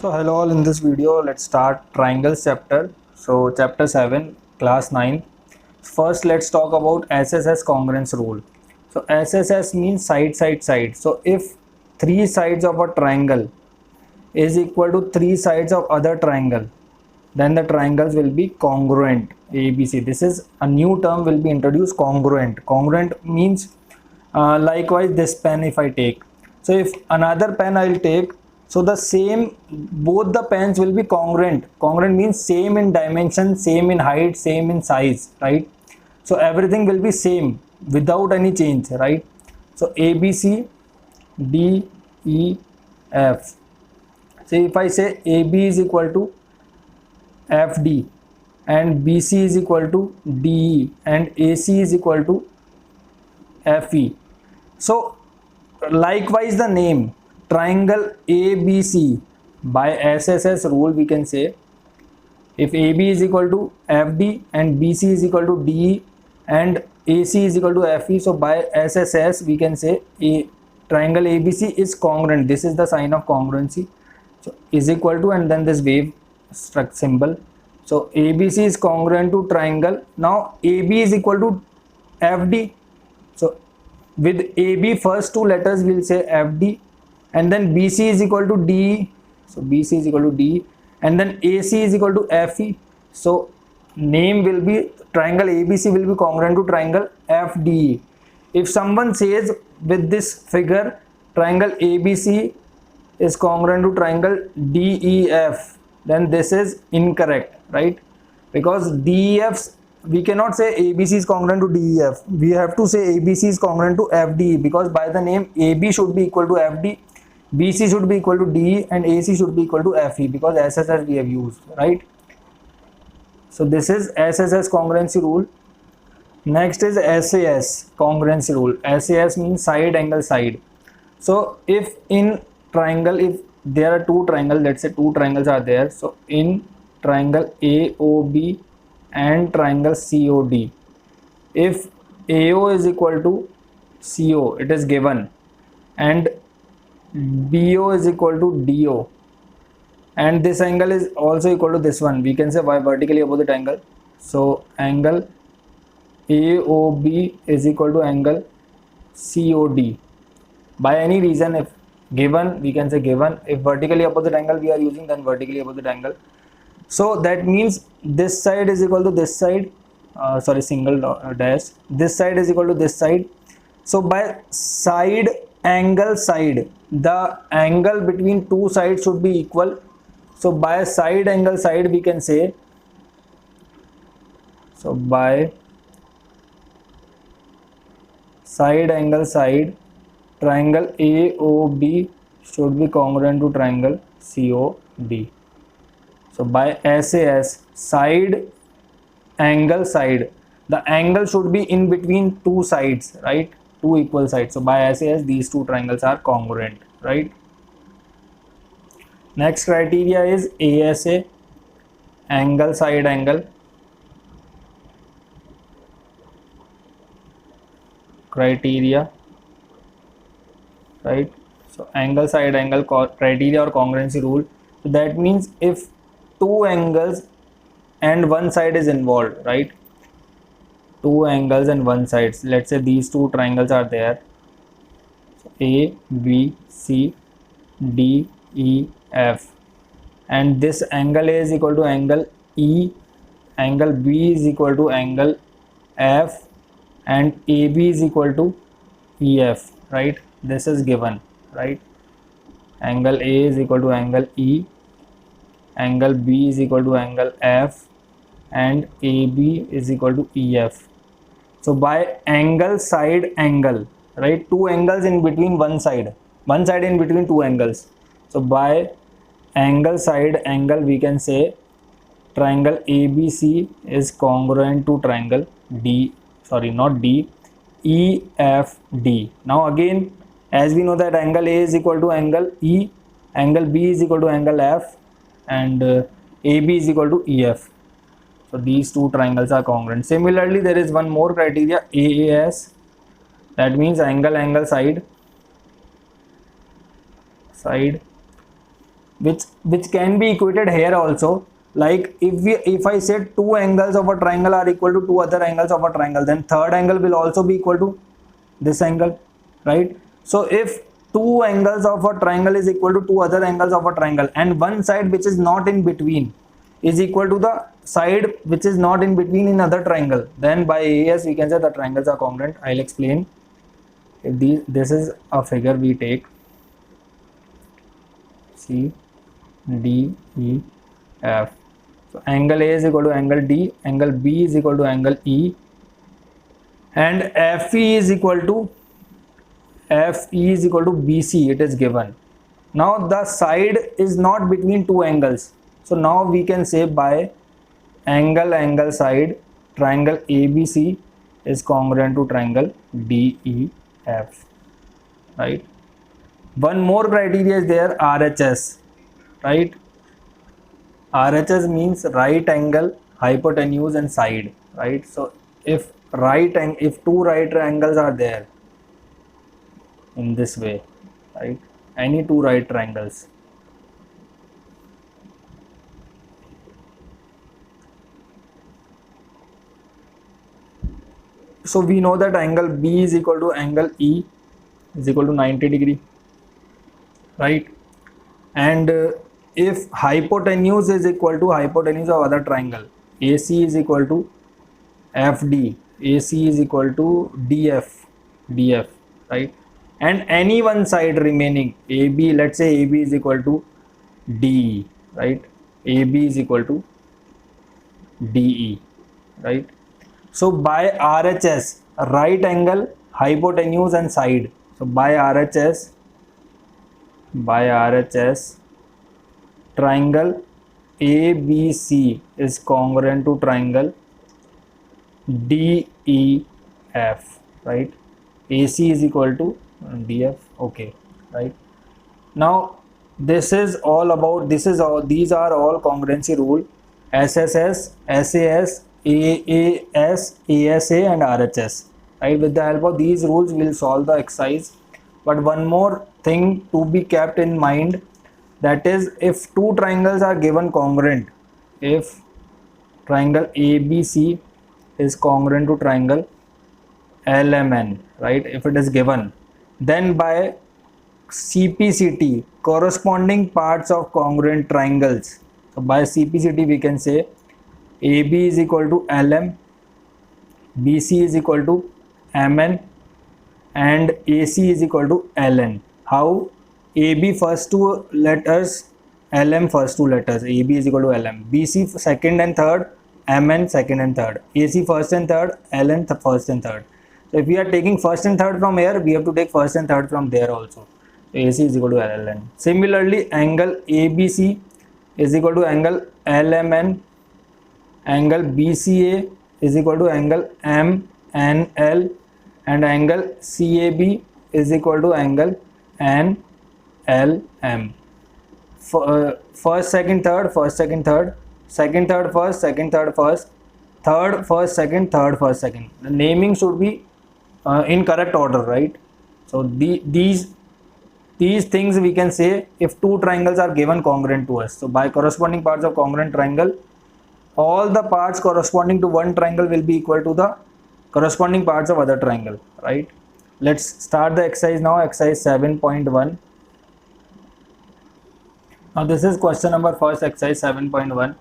So hello all, in this video let's start triangles chapter. So chapter 7 class 9. First let's talk about SSS congruence rule. So SSS means side side side. So if three sides of a triangle is equal to three sides of other triangle, then the triangles will be congruent. ABC. This is a new term will be introduced, congruent. Congruent means likewise this pen if I take. So if another pen I will take, so the same both the pens will be congruent. Congruent means same in dimension, same in height, same in size, right? So everything will be same without any change, right? So ABC, D, E, F. So if I say AB is equal to FD and BC is equal to DE and AC is equal to FE. So likewise the name triangle ABC by SSS rule we can say if AB is equal to FD and BC is equal to DE and AC is equal to FE, so by SSS we can say a triangle ABC is congruent. This is the sign of congruency. So is equal to and then this wave struct symbol. So ABC is congruent to triangle. Now AB is equal to FD. So with AB first two letters we'll say FD and then BC is equal to DE. So BC is equal to DE and then AC is equal to FE. So name will be triangle ABC will be congruent to triangle FDE. If someone says with this figure triangle ABC is congruent to triangle DEF, then this is incorrect, right? Because DEFs, we cannot say ABC is congruent to DEF. We have to say ABC is congruent to FDE because by the name AB should be equal to FD, BC should be equal to DE and AC should be equal to FE because SSS we have used, right? So this is SSS congruency rule. Next is SAS congruency rule. SAS means side angle side. So if in triangle, if there are two triangles, let's say two triangles are there, so in triangle AOB and triangle COD, if AO is equal to CO, it is given, and BO is equal to DO, and this angle is also equal to this one, we can say y vertically opposite angle. So angle AOB is equal to angle COD. By any reason, if given, we can say given. If vertically opposite angle we are using, then vertically opposite angle. So that means this side is equal to this side, single dash. This side is equal to this side. So by side angle side, the angle between two sides should be equal. So by side angle side we can say, so by side angle side, triangle AOB should be congruent to triangle COD. So by SAS, side angle side, the angle should be in between two sides, right? Two equal sides. So by SAS, these two triangles are congruent, right? Next criteria is ASA, angle side angle. Criteria, right? So angle side angle criteria or congruency rule. So that means if two angles and one side is involved, right? Two angles and one side. Let's say these two triangles are there. So A, B, C, D, E, F. And this angle A is equal to angle E, angle B is equal to angle F, and AB is equal to EF, right? This is given, right? Angle A is equal to angle E, angle B is equal to angle F, and AB is equal to EF. So by angle side angle, right? Two angles in between one side in between two angles. So by angle side angle we can say triangle ABC is congruent to triangle EFD. Now again, as we know that angle A is equal to angle E, angle B is equal to angle F, and AB is equal to EF. So these two triangles are congruent. Similarly, there is one more criteria, AAS, that means angle side. which can be equated here also. Like if I say two angles of a triangle are equal to two other angles of a triangle, then third angle will also be equal to this angle, right? So if two angles of a triangle is equal to two other angles of a triangle, and one side which is not in between is equal to the side which is not in between in other triangle, then by AES we can say the triangles are congruent. I'll explain. If this is a figure we take C, D, E, F. So angle A is equal to angle D, angle B is equal to angle E, and FE is equal to BC. It is given. Now the side is not between two angles. So now we can say by angle side, triangle ABC is congruent to triangle DEF, right? One more criteria is there, RHS, right? RHS means right angle, hypotenuse and side, right? So if two right triangles are there in this way, right? Any two right triangles, so we know that angle B is equal to angle E is equal to 90 degree, right? And if hypotenuse is equal to hypotenuse of other triangle, AC is equal to FD, AC is equal to DF, right? And any one side remaining, AB, let's say AB is equal to DE, right? AB is equal to DE, right? So by RHS, right angle, hypotenuse and side. So by RHS, triangle ABC is congruent to triangle DEF, right? AC is equal to DF, okay, right? Now these are all congruency rule: SSS, SAS, AAS, ASA and RHS, right? With the help of these rules we'll solve the exercise. But one more thing to be kept in mind, that is, if two triangles are given congruent, if triangle ABC is congruent to triangle LMN, right? If it is given, then by CPCT, corresponding parts of congruent triangles. So by CPCT we can say AB is equal to LM, BC is equal to MN and AC is equal to LN. How? AB first two letters, LM first two letters, AB is equal to LM, BC second and third, MN second and third, AC first and third, LN first and third. So if we are taking first and third from here, we have to take first and third from there also. So AC is equal to LN. Similarly, angle ABC is equal to angle LMN, angle BCA is equal to angle MNL, and angle CAB is equal to angle NLM. First, second, third, first, second, third, second, third, first, second, third, first, third, first, second, third, first, second. The naming should be in correct order, right? So these things we can say if two triangles are given congruent to us. So by corresponding parts of congruent triangle, all the parts corresponding to one triangle will be equal to the corresponding parts of other triangle, right? Let's start the exercise now. Exercise 7.1. Now this is question number first, exercise 7.1.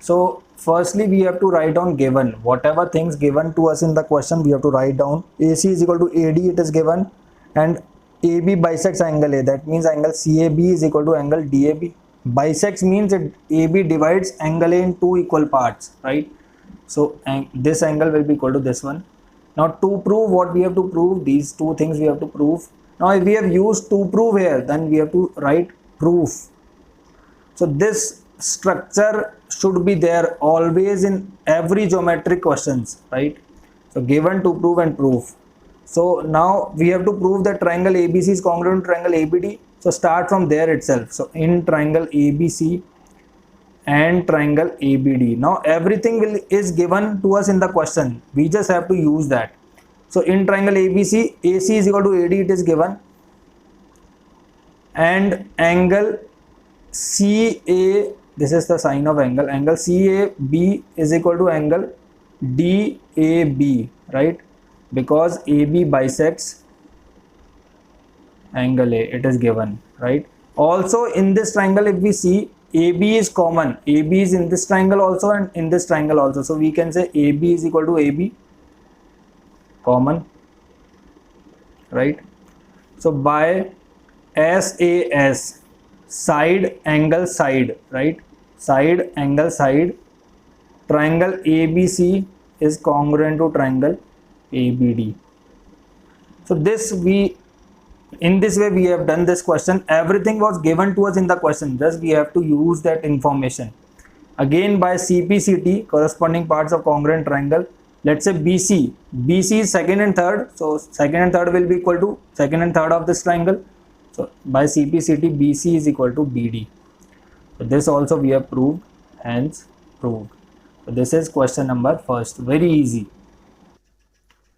So firstly we have to write down given, whatever things given to us in the question we have to write down. AC is equal to AD, it is given, and AB bisects angle A, that means angle CAB is equal to angle DAB. Bisects means that AB divides angle A in two equal parts, right? So this angle will be equal to this one. Now to prove what we have to prove, these two things we have to prove. Now if we have used to prove here, then we have to write proof. So this structure should be there always in every geometric questions, right? So given, to prove and proof. So now we have to prove that triangle ABC is congruent to triangle ABD. So start from there itself. So in triangle ABC and triangle ABD. Now everything is given to us in the question. We just have to use that. So in triangle ABC, AC is equal to AD, it is given, and angle CA, this is the sign of angle, angle CAB is equal to angle DAB, right? Because AB bisects angle A, it is given, right? Also in this triangle, if we see, AB is common, AB is in this triangle also and in this triangle also, so we can say AB is equal to AB, common, right? So by SAS, side angle side, right? Side angle side, triangle ABC is congruent to triangle ABD. So this in this way we have done this question. Everything was given to us in the question, just we have to use that information. Again, by CPCT, corresponding parts of congruent triangle, let's say BC is second and third, so second and third will be equal to second and third of this triangle. So by CPCT, BC is equal to BD. So this also we have proved, hence proved. So this is question number first, very easy.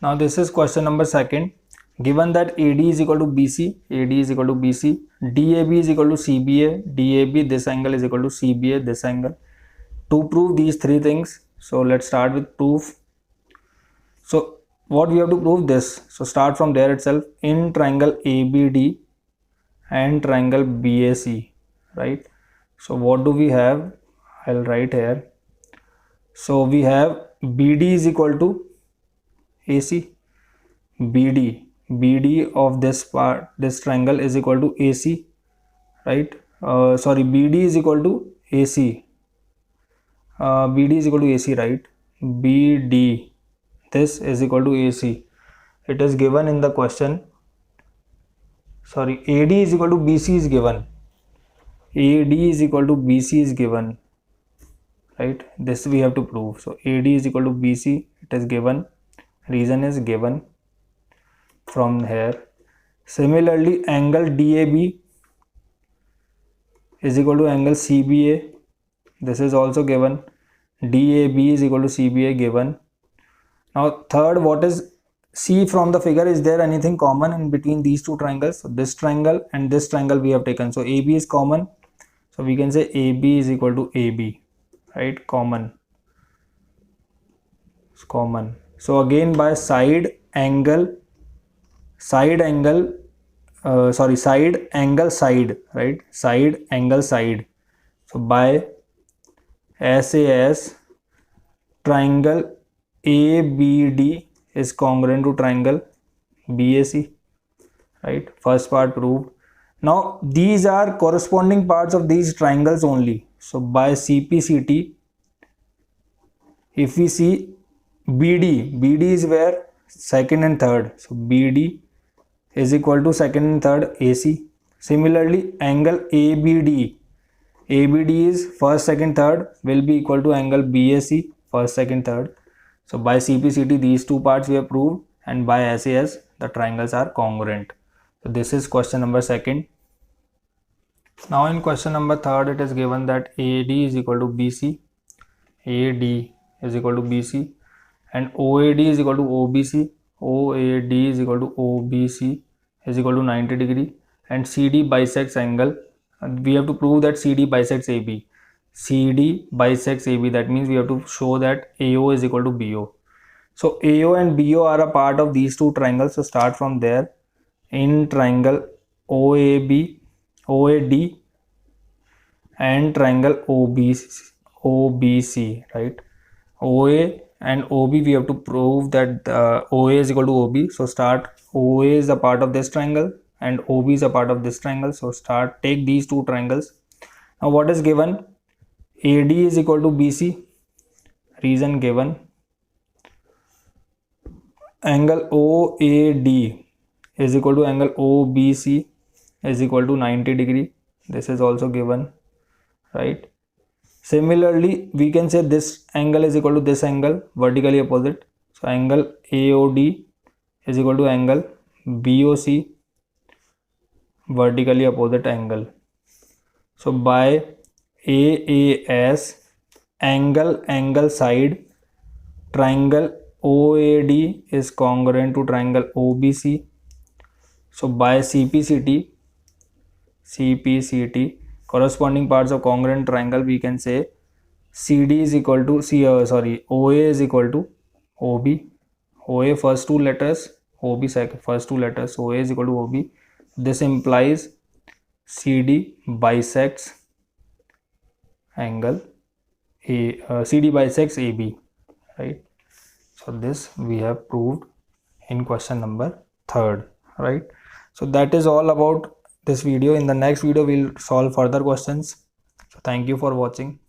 Now this is question number second. Given that AD is equal to BC, AD is equal to BC, DAB is equal to CBA, DAB, this angle is equal to CBA, this angle. To prove these three things, so let's start with proof. So what we have to prove this? So start from there itself. In triangle ABD and triangle BAC, right? So what do we have? I'll write here. So we have BD is equal to AC, BD of this part, this triangle is equal to AC, right? BD is equal to AC, BD is equal to AC, right? BD, this is equal to AC. It is given in the question. AD is equal to BC is given. AD is equal to BC is given, right? This we have to prove. So AD is equal to BC, it is given. Reason is given from here. Similarly, angle DAB is equal to angle CBA. This is also given. DAB is equal to CBA given. Now third, what is C from the figure? Is there anything common in between these two triangles? So this triangle and this triangle we have taken. So AB is common. So we can say AB is equal to AB, right? Common. It's common. So again, by side angle side, right? Side angle side. So by SAS, triangle ABD is congruent to triangle BAC, right? First part proved. Now these are corresponding parts of these triangles only. So by CPCT, if we see BD is where? Second and third. So BD is equal to second and third AC. Similarly, angle ABD is first, second, third, will be equal to angle BAC, first, second, third. So by CPCT, these two parts we have proved, and by SAS, the triangles are congruent. So this is question number second. Now in question number third, it is given that AD is equal to BC, AD is equal to BC, and OAD is equal to OBC, OAD is equal to OBC is equal to 90 degree, and CD bisects angle. We have to prove that CD bisects AB. CD bisects AB, that means we have to show that AO is equal to BO. So AO and BO are a part of these two triangles. So start from there. In triangle OAD and triangle OBC, right? OA and OB, we have to prove that OA is equal to OB. So start, OA is a part of this triangle and OB is a part of this triangle. So take these two triangles. Now what is given? AD is equal to BC. Reason given. Angle OAD is equal to angle OBC is equal to 90 degree. This is also given, right? Similarly, we can say this angle is equal to this angle, vertically opposite. So angle AOD is equal to angle BOC, vertically opposite angle. So by AAS, angle side, triangle OAD is congruent to triangle OBC. So by CPCT, corresponding parts of congruent triangle, we can say CD is equal to OA is equal to OB. OA first two letters, OB second first two letters. OA is equal to OB. This implies CD bisects angle CD bisects AB, right? So this we have proved in question number 3rd, right? So that is all about this video. In the next video we'll solve further questions. So thank you for watching.